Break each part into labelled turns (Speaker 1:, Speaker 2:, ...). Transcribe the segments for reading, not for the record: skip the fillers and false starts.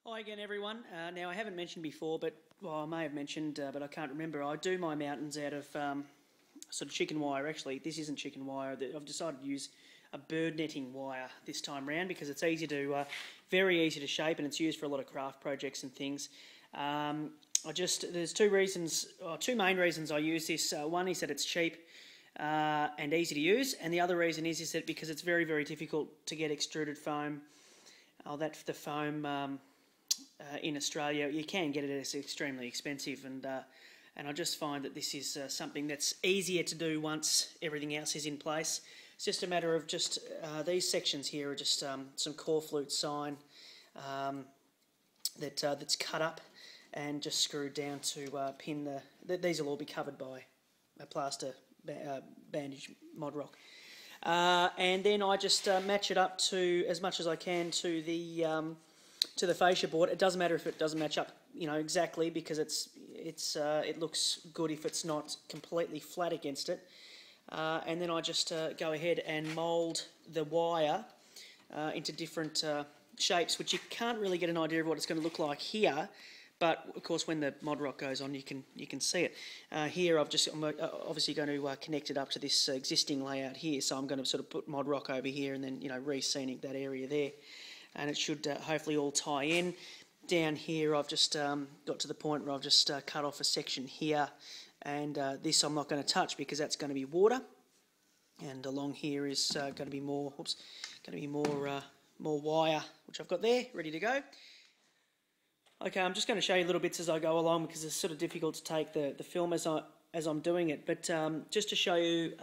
Speaker 1: Hi again, everyone. Now, I haven't mentioned before, but well, I may have mentioned, but I can't remember. I do my mountains out of sort of chicken wire. Actually, this isn't chicken wire. I've decided to use a bird netting wire this time round because it's very easy to shape, and it's used for a lot of craft projects and things. There's two main reasons I use this. One is that it's cheap and easy to use, and the other reason is that because it's very, very difficult to get extruded foam. The foam. In Australia, you can get it. It's extremely expensive, and I just find that this is something that's easier to do once everything else is in place. It's just a matter of these sections here are just some core flute sign that's cut up and just screwed down to pin these will all be covered by a plaster bandage mod rock. And then I just match it up to as much as I can to the fascia board. It doesn't matter if it doesn't match up, exactly, because it looks good if it's not completely flat against it. And then I just go ahead and mould the wire into different shapes, which you can't really get an idea of what it's going to look like here. But of course, when the mod rock goes on, you can see it. Here, I'm obviously going to connect it up to this existing layout here. So I'm going to sort of put mod rock over here, and then re-scenic that area there. And it should hopefully all tie in. Down here, I've just got to the point where I've just cut off a section here, and this I'm not going to touch because that's going to be water. And along here is going to be more wire, which I've got there ready to go. Okay, I'm just going to show you little bits as I go along because it's sort of difficult to take the film as I'm doing it. But just to show you,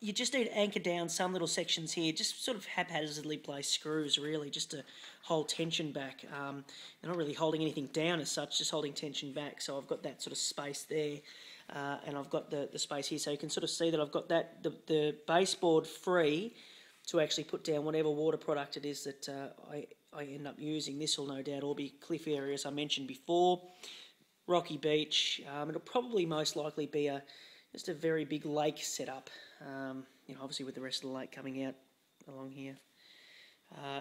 Speaker 1: you just need to anchor down some little sections here, just sort of haphazardly place screws, really, just to hold tension back. They're not really holding anything down as such, just holding tension back. So I've got that sort of space there, and I've got the space here. So you can sort of see that I've got the baseboard free to actually put down whatever water product it is that I end up using. This will no doubt all be cliff areas I mentioned before, rocky beach. It'll probably most likely be just a very big lake setup, obviously with the rest of the lake coming out along here.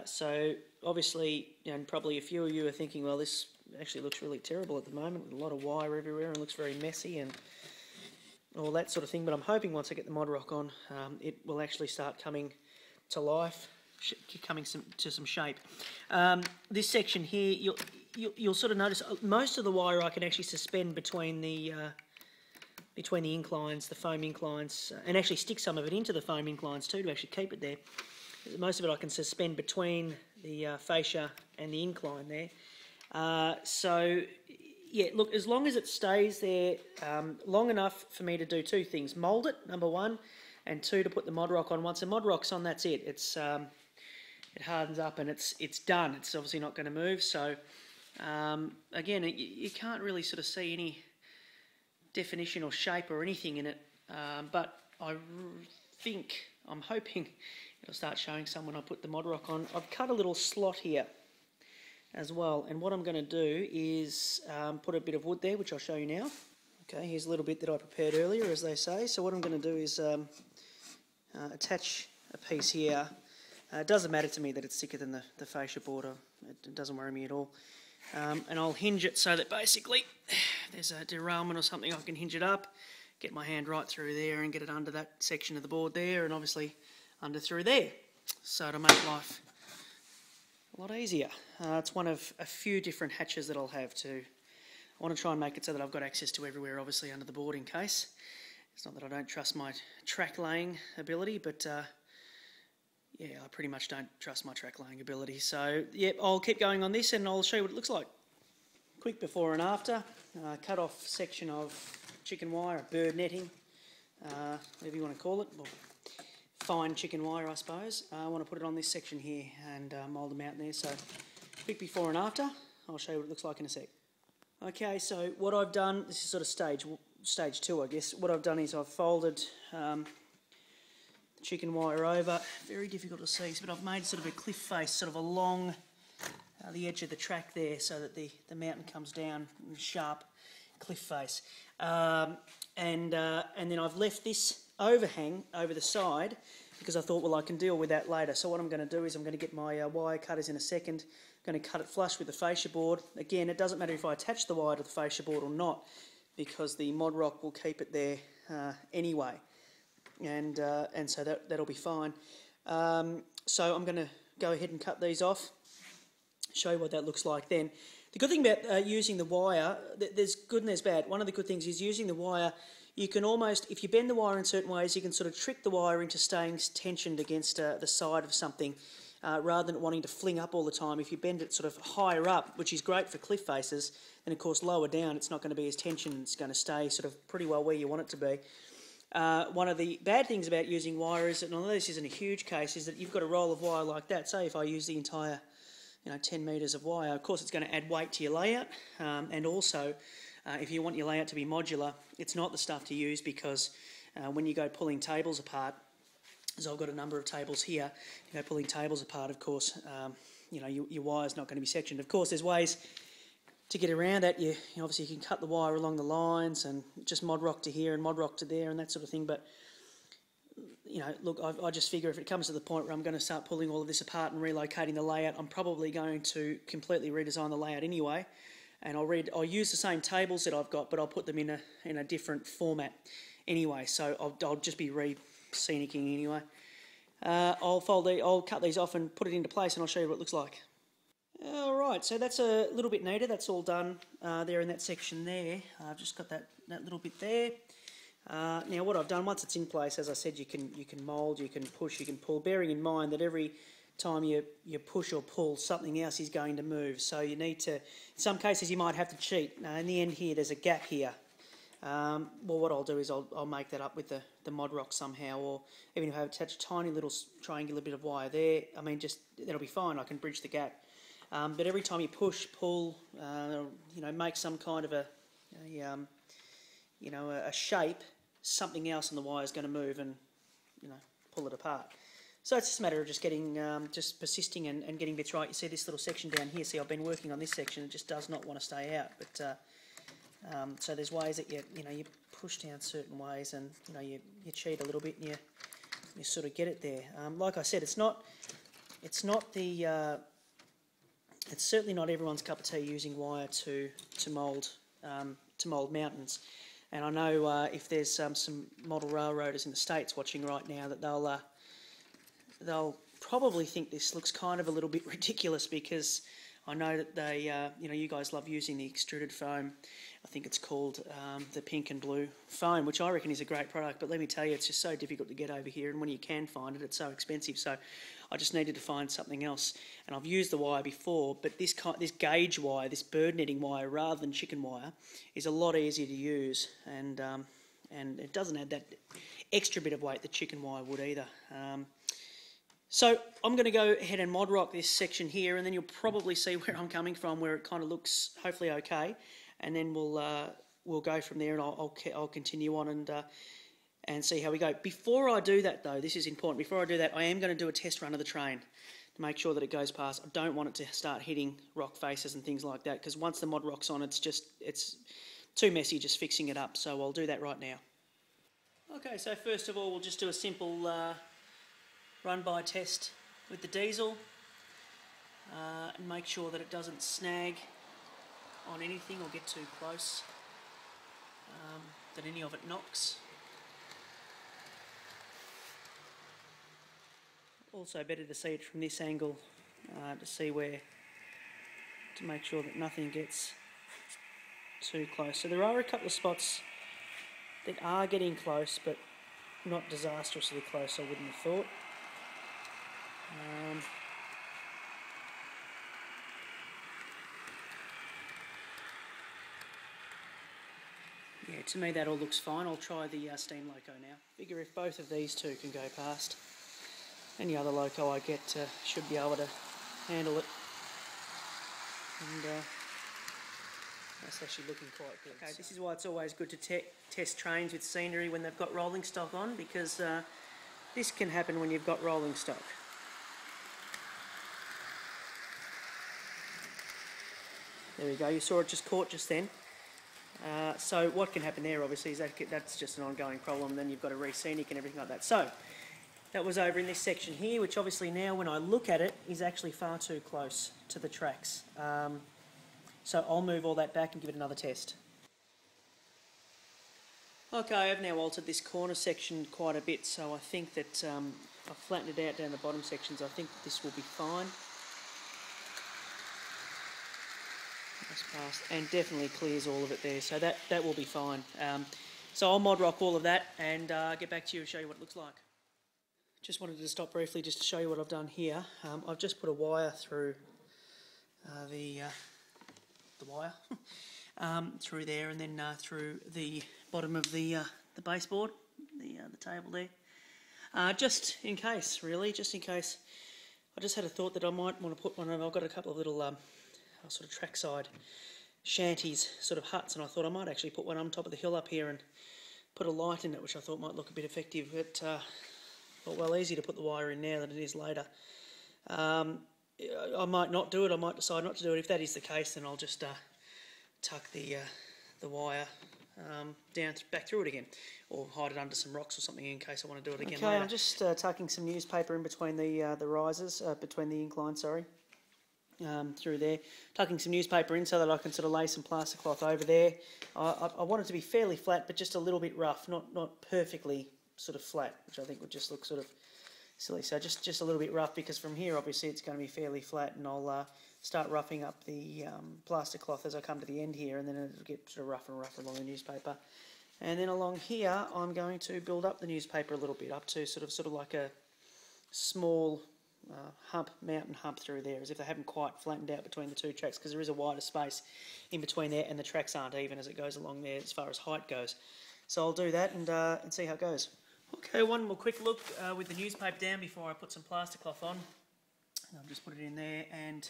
Speaker 1: So obviously, and probably a few of you are thinking, well, this actually looks really terrible at the moment, with a lot of wire everywhere and looks very messy and all that sort of thing. But I'm hoping once I get the mod rock on, it will actually start coming to life, coming to some shape. This section here, you'll sort of notice most of the wire I can actually suspend between the inclines, the foam inclines, and actually stick some of it into the foam inclines too to actually keep it there. Most of it I can suspend between the fascia and the incline there. So, yeah, look, as long as it stays there long enough for me to do two things. Mould it, number one, and two, to put the mod rock on. Once the mod rock's on, that's it. It hardens up and it's done. It's obviously not going to move. So, again, you can't really sort of see any definition or shape or anything in it, but I'm hoping it'll start showing some when I put the mod rock on. I've cut a little slot here as well, and what I'm going to do is put a bit of wood there, which I'll show you now. Okay, here's a little bit that I prepared earlier, as they say. So what I'm going to do is attach a piece here. It doesn't matter to me that it's thicker than the fascia board. It doesn't worry me at all. And I'll hinge it so that basically there's a derailment or something, I can hinge it up, get my hand right through there and get it under that section of the board there, and obviously under through there. So to make life a lot easier. It's one of a few different hatches that I'll have to. I want to try and make it so that I've got access to everywhere, obviously, under the board in case. It's not that I don't trust my track laying ability, but yeah, I pretty much don't trust my track laying ability. So, yeah, I'll keep going on this and I'll show you what it looks like. Quick before and after. Cut off section of chicken wire, bird netting, whatever you want to call it. Or fine chicken wire, I suppose. I want to put it on this section here and mould them out in there. So, quick before and after. I'll show you what it looks like in a sec. Okay, so what I've done, this is sort of stage two, I guess. What I've done is I've folded chicken wire over. Very difficult to see, but I've made sort of a cliff face, sort of along the edge of the track there, so that the mountain comes down in a sharp cliff face. And then I've left this overhang over the side because I thought, well, I can deal with that later. So what I'm going to do is I'm going to get my wire cutters in a second. I'm going to cut it flush with the fascia board. Again, it doesn't matter if I attach the wire to the fascia board or not, because the mod rock will keep it there anyway, and so that'll be fine. So I'm going to go ahead and cut these off, show you what that looks like then. The good thing about using the wire, there's good and there's bad. One of the good things is using the wire, you can almost, if you bend the wire in certain ways, you can sort of trick the wire into staying tensioned against the side of something, rather than wanting to fling up all the time. If you bend it sort of higher up, which is great for cliff faces, then of course lower down it's not going to be as tensioned, it's going to stay sort of pretty well where you want it to be. One of the bad things about using wire is that, and although this isn't a huge case, is that you've got a roll of wire like that. Say if I use the entire 10 metres of wire, of course it's going to add weight to your layout, and also if you want your layout to be modular, it's not the stuff to use, because when you go pulling tables apart, as I've got a number of tables here, you go pulling tables apart, of course, your wire's not going to be sectioned. Of course, there's ways to get around that. You obviously you can cut the wire along the lines and just mod rock to here and mod rock to there and that sort of thing, but look, I just figure if it comes to the point where I'm going to start pulling all of this apart and relocating the layout, I'm probably going to completely redesign the layout anyway, and I'll use the same tables that I've got, but I'll put them in a different format anyway, so I'll just be re-scenicking anyway. I'll cut these off and put it into place, and I'll show you what it looks like. Alright, so that's a little bit neater. That's all done there in that section there. I've just got that little bit there. Now what I've done, once it's in place, as I said, you can mould, you can push, you can pull, bearing in mind that every time you push or pull, something else is going to move. So you need to, in some cases you might have to cheat. Now in the end here, there's a gap here. Well, what I'll do is I'll make that up with the mod rock somehow, or even if I attach a tiny little triangular bit of wire there, I mean, that'll be fine, I can bridge the gap. But every time you push, pull, make some kind of a shape, something else in the wire is going to move and, pull it apart. So it's just a matter of just getting, just persisting and getting bits right. You see this little section down here. See, I've been working on this section. It just does not want to stay out. But so there's ways that you push down certain ways, and you cheat a little bit, and you sort of get it there. Like I said, it's certainly not everyone's cup of tea using wire to mould mountains. And I know if there's some model railroaders in the States watching right now, that they'll probably think this looks kind of a little bit ridiculous, because I know that they, you guys love using the extruded foam. I think it's called the pink and blue foam, which I reckon is a great product, but let me tell you, it's just so difficult to get over here, and when you can find it, it's so expensive. So I just needed to find something else, and I've used the wire before, but this gauge wire, this bird netting wire, rather than chicken wire, is a lot easier to use, and it doesn't add that extra bit of weight that chicken wire would either. So I'm going to go ahead and mod rock this section here, and then you'll probably see where I'm coming from, where it kind of looks hopefully okay, and then we'll go from there, and I'll continue on and see how we go. Before I do that though, this is important, before I do that, I am going to do a test run of the train to make sure that it goes past. I don't want it to start hitting rock faces and things like that, because once the mod rock's on, it's too messy just fixing it up, so I'll do that right now. Okay, so first of all, we'll just do a simple run-by test with the diesel and make sure that it doesn't snag on anything or get too close, that any of it knocks. Also better to see it from this angle, to make sure that nothing gets too close. So there are a couple of spots that are getting close, but not disastrously close, I wouldn't have thought. Yeah, to me that all looks fine. I'll try the steam loco now. Figure if both of these two can go past, any other loco I get should be able to handle it. And that's actually looking quite good. Okay, so this is why it's always good to test trains with scenery when they've got rolling stock on, because this can happen when you've got rolling stock. There we go, you saw it just caught just then. So what can happen there obviously is that's just an ongoing problem, then you've got to re-scenic and everything like that. So That was over in this section here, which obviously now when I look at it is actually far too close to the tracks. So I'll move all that back and give it another test. Okay, I've now altered this corner section quite a bit, so I think that I've flattened it out down the bottom sections. I think this will be fine. That's passed, and definitely clears all of it there, so that will be fine. So I'll mod rock all of that and get back to you and show you what it looks like. Just wanted to stop briefly just to show you what I've done here. I've just put a wire through the wire through there, and then through the bottom of the baseboard, the table there. Just in case, really, just in case. I just had a thought that I might want to put one over. I've got a couple of little sort of trackside shanties, sort of huts, and I thought I might actually put one on top of the hill up here and put a light in it, which I thought might look a bit effective. But thought, well, easier to put the wire in now than it is later. I might not do it. I might decide not to do it. If that is the case, then I'll just tuck the wire down back through it again, or hide it under some rocks or something in case I want to do it again later. I'm just tucking some newspaper in between the risers, between the incline, sorry, through there. Tucking some newspaper in so that I can sort of lay some plaster cloth over there. I want it to be fairly flat, but just a little bit rough, not perfectly sort of flat, which I think would just look sort of silly. So just a little bit rough, because from here obviously it's going to be fairly flat, and I'll start roughing up the plaster cloth as I come to the end here, and then it'll get sort of rougher and rougher along the newspaper. And then along here I'm going to build up the newspaper a little bit, up to sort of like a small mountain hump through there, as if they haven't quite flattened out between the two tracks, because there is a wider space in between there, and the tracks aren't even as it goes along there as far as height goes. So I'll do that and see how it goes. Okay, one more quick look with the newspaper down before I put some plaster cloth on. I'll just put it in there and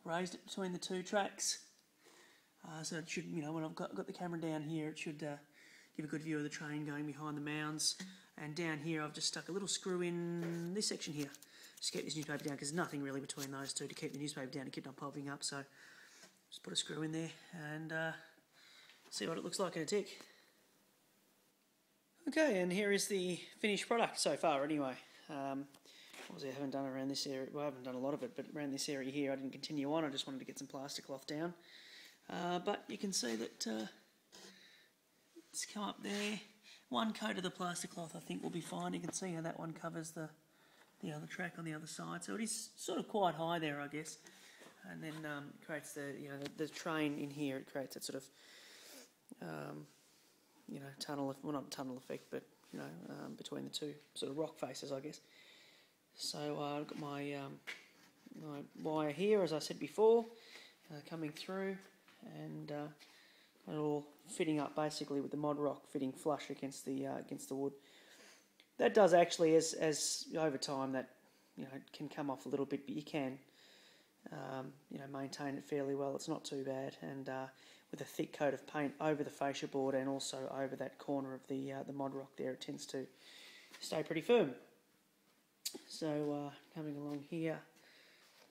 Speaker 1: raised it between the two tracks. So it should, when I've got the camera down here, it should give a good view of the train going behind the mounds. And down here I've just stuck a little screw in this section here, just to keep this newspaper down, because there's nothing really between those two to keep the newspaper down and keep it not popping up. So just put a screw in there and see what it looks like in a tick. Okay, and here is the finished product so far anyway. Obviously I haven't done around this area, well I haven't done a lot of it, but around this area here I didn't continue on. I just wanted to get some plaster cloth down. But you can see that it's come up there. One coat of the plaster cloth I think will be fine. You can see how that one covers the other track on the other side. So it is sort of quite high there, I guess. And then creates the train in here, it creates that sort of tunnel, well not tunnel effect, but between the two sort of rock faces, I guess. So I've got my wire here, as I said before, coming through, and it all fitting up basically with the mod rock fitting flush against the wood. That does actually, as over time, that it can come off a little bit, but you can maintain it fairly well. It's not too bad, and with a thick coat of paint over the fascia board and also over that corner of the mod rock there, it tends to stay pretty firm. So coming along here,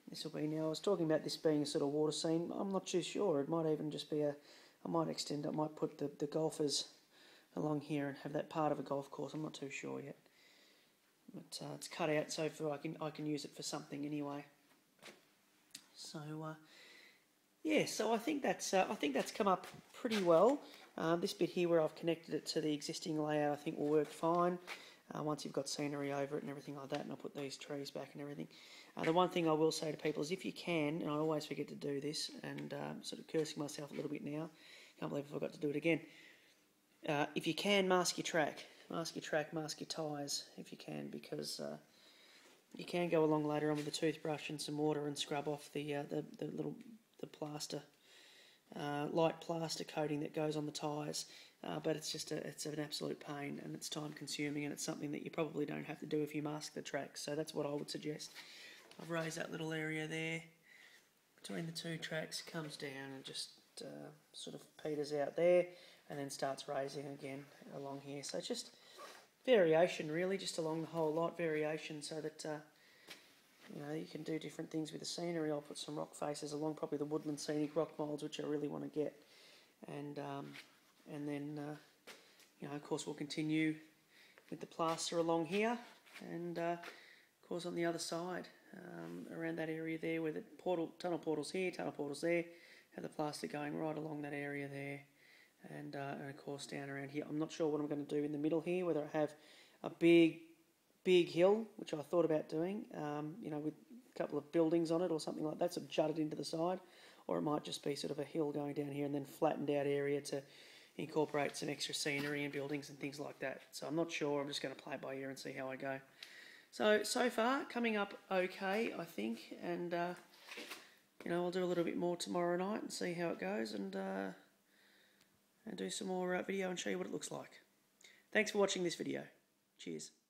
Speaker 1: this will be now. I was talking about this being a sort of water scene. I'm not too sure. It might even just be I might put the golfers along here and have that part of a golf course. I'm not too sure yet. But it's cut out so I can use it for something anyway. So yeah, so I think that's come up pretty well. This bit here where I've connected it to the existing layout I think will work fine. Once you've got scenery over it and everything like that, and I'll put these trees back and everything. The one thing I will say to people is, if you can, and I always forget to do this, and sort of cursing myself a little bit now, can't believe I forgot to do it again. If you can, mask your track, mask your tyres if you can, because you can go along later on with a toothbrush and some water and scrub off the plaster, light plaster coating that goes on the tyres. But it's an absolute pain, and it's time consuming, and it's something that you probably don't have to do if you mask the track. So that's what I would suggest. I've raised that little area there between the two tracks, comes down and just sort of peters out there, and then starts raising again along here. So just variation really, just along the whole lot, variation, so that you can do different things with the scenery. I'll put some rock faces along, probably the woodland scenic rock moulds, which I really want to get, and then of course we'll continue with the plaster along here, and of course on the other side, around that area there where the tunnel portal's here, tunnel portal's there, have the plaster going right along that area there, and of course down around here. I'm not sure what I'm going to do in the middle here, whether I have a big hill, which I thought about doing, you know, with a couple of buildings on it or something like that, sort of jutted into the side, or it might just be sort of a hill going down here and then flattened out area to incorporate some extra scenery and buildings and things like that. So I'm not sure. I'm just going to play it by ear and see how I go. So far, coming up okay, I think, and you know, I'll do a little bit more tomorrow night and see how it goes, and do some more video and show you what it looks like. Thanks for watching this video. Cheers.